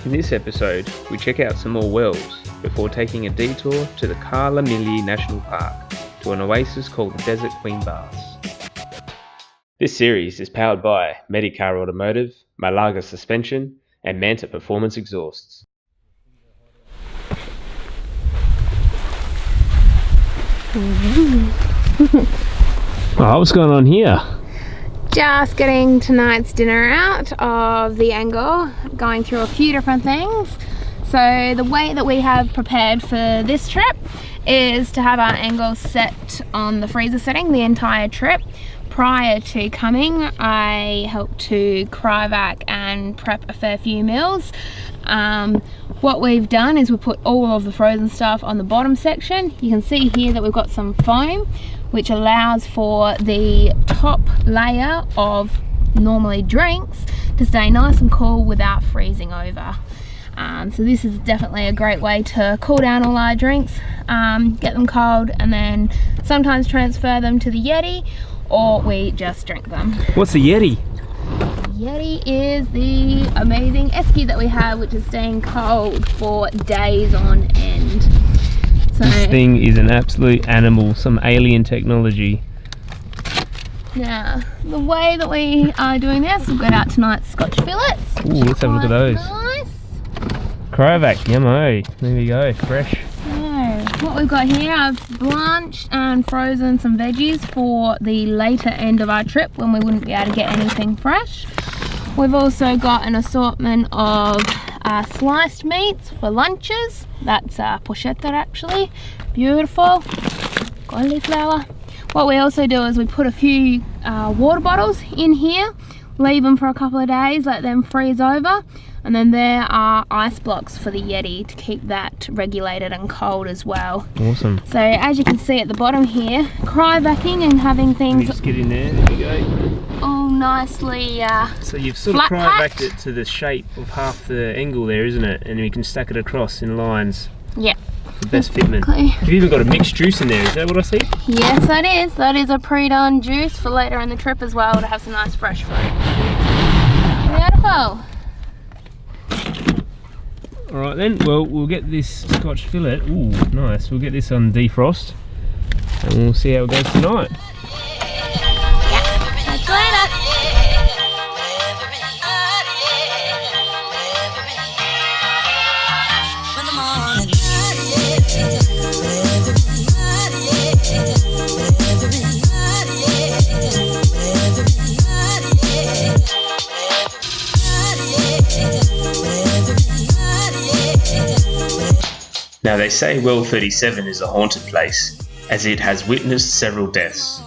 In this episode, we check out some more wells before taking a detour to the Karlamilyi National Park to an oasis called the Desert Queen Baths. This series is powered by Medicar Automotive, Malaga Suspension, and Manta Performance Exhausts. What's going on here? Just getting tonight's dinner out of the angle, going through a few different things. So the way that we have prepared for this trip is to have our angle set on the freezer setting the entire trip. Prior to coming, I helped to cryovac and prep a fair few meals. What we've done is we put all of the frozen stuff on the bottom section. You can see here that we've got some foam, which allows for the top layer of normally drinks to stay nice and cool without freezing over. So this is definitely a great way to cool down all our drinks, get them cold, and then sometimes transfer them to the Yeti, or we just drink them. What's the Yeti? Yeti is the amazing esky that we have, which is staying cold for days on end. So, this thing is an absolute animal, some alien technology. Now, the way that we are doing this, we've got out tonight's Scotch fillets. Ooh, let's have a look at those. Nice. Cryovac, yummo. There we go, fresh. So, what we've got here, I've blanched and frozen some veggies for the later end of our trip when we wouldn't be able to get anything fresh. We've also got an assortment of sliced meats for lunches. That's porchetta actually, beautiful, cauliflower. What we also do is we put a few water bottles in here, leave them for a couple of days, let them freeze over, and then there are ice blocks for the Yeti to keep that regulated and cold as well. Awesome. So as you can see at the bottom here, cryovacking and having things. Let me just get in there we go. All nicely so you've sort of cryovac'd it to the shape of half the angle there, isn't it? And we can stack it across in lines. Yep. The best fitment. You've even got a mixed juice in there, is that what I see? Yes, that is. That is a pre-done juice for later in the trip as well, to have some nice fresh fruit. Beautiful. Alright then, well we'll get this Scotch fillet, ooh nice, we'll get this on defrost and we'll see how it goes tonight. Catch you later. Now they say Well 37 is a haunted place, as it has witnessed several deaths.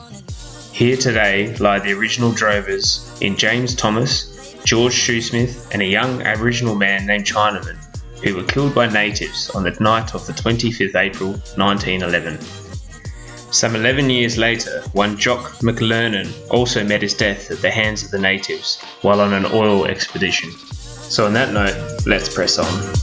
Here today lie the original drovers in James Thomas, George Shoesmith and a young Aboriginal man named Chinaman, who were killed by natives on the night of the 25th April 1911. Some 11 years later, one Jock McLernan also met his death at the hands of the natives while on an oil expedition. So on that note, let's press on.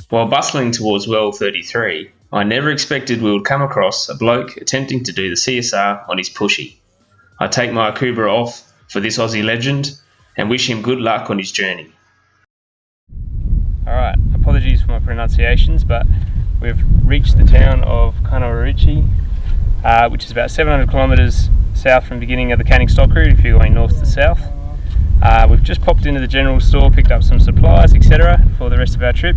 While bustling towards Well 33, I never expected we would come across a bloke attempting to do the CSR on his pushy. I take my Akubra off for this Aussie legend, and wish him good luck on his journey. Alright, apologies for my pronunciations, but we've reached the town of Cana Ruchi, which is about 700 kilometres south from the beginning of the Canning Stock Route if you're going north to south. We've just popped into the general store, picked up some supplies, etc. for the rest of our trip.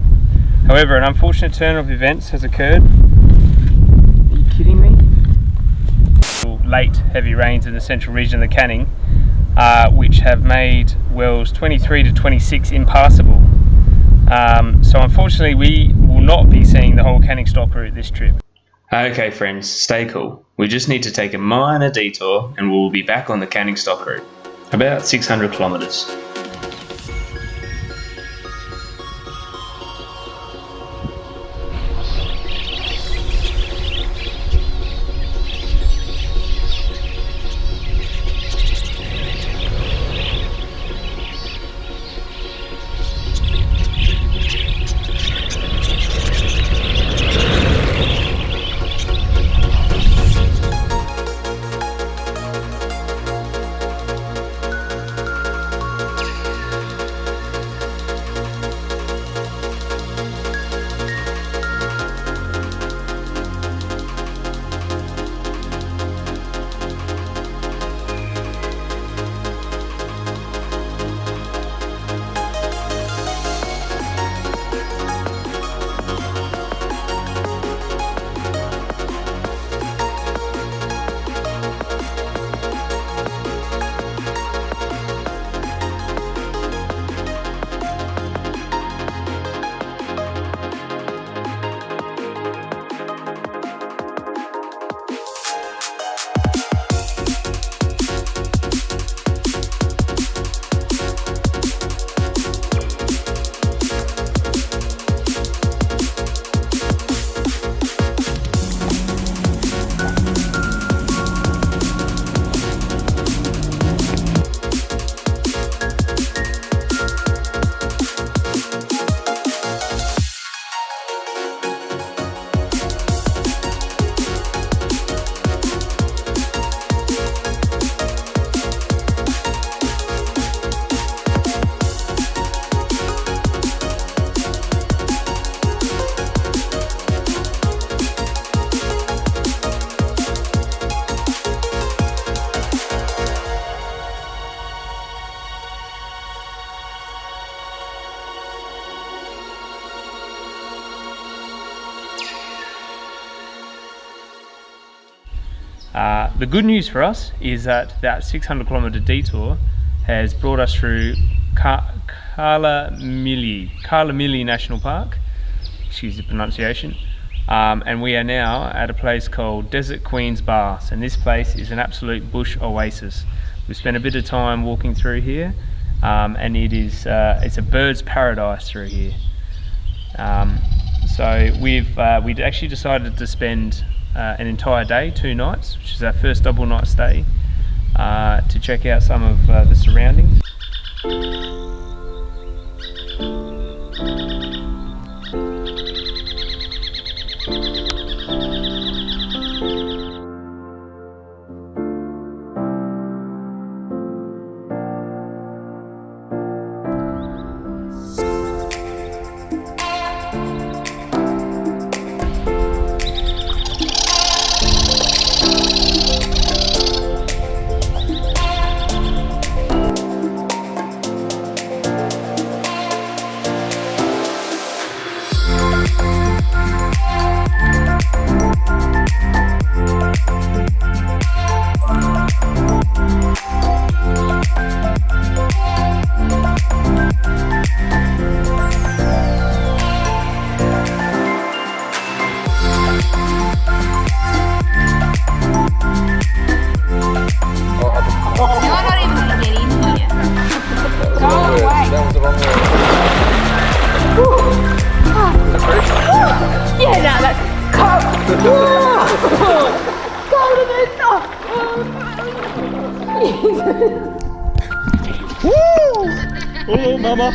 However, an unfortunate turn of events has occurred. Are you kidding me? Late heavy rains in the central region of the Canning, which have made wells 23 to 26 impassable. So unfortunately we will not be seeing the whole Canning Stock Route this trip. Okay friends, stay cool. We just need to take a minor detour and we'll be back on the Canning Stock Route. About 600 kilometres. The good news for us is that 600 kilometre detour has brought us through Karlamilyi National Park, excuse the pronunciation, and we are now at a place called Desert Queen's Baths, and this place is an absolute bush oasis. We've spent a bit of time walking through here, and it's a bird's paradise through here. So we'd actually decided to spend an entire day, 2 nights, which is our first double night stay, to check out some of the surroundings. Hello, Mama.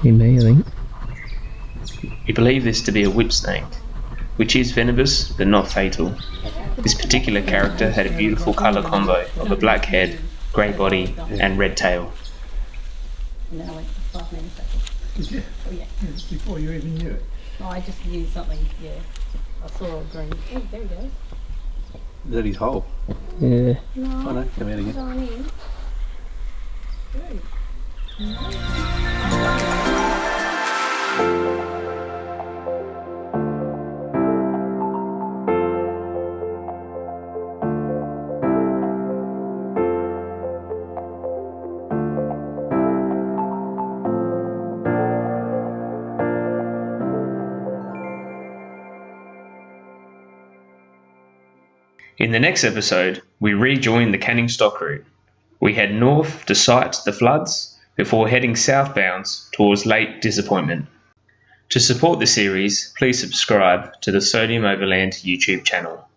see me, I think. We believe this to be a whip snake, which is venomous but not fatal. This particular character had a beautiful colour combo of a black head, grey body and red tail. And then I went for 5 nanoseconds. Did you? Oh yeah. Before you even knew it. Oh, I just used something, yeah. I saw a green. Oh, there he goes. Is that his hole? Yeah. No. Oh no, come out again. Going in. Good. In the next episode, we rejoin the Canning stock route. We head north to sight the floods before heading southbounds towards Lake Disappointment. To support the series, please subscribe to the Sodium Overland YouTube channel.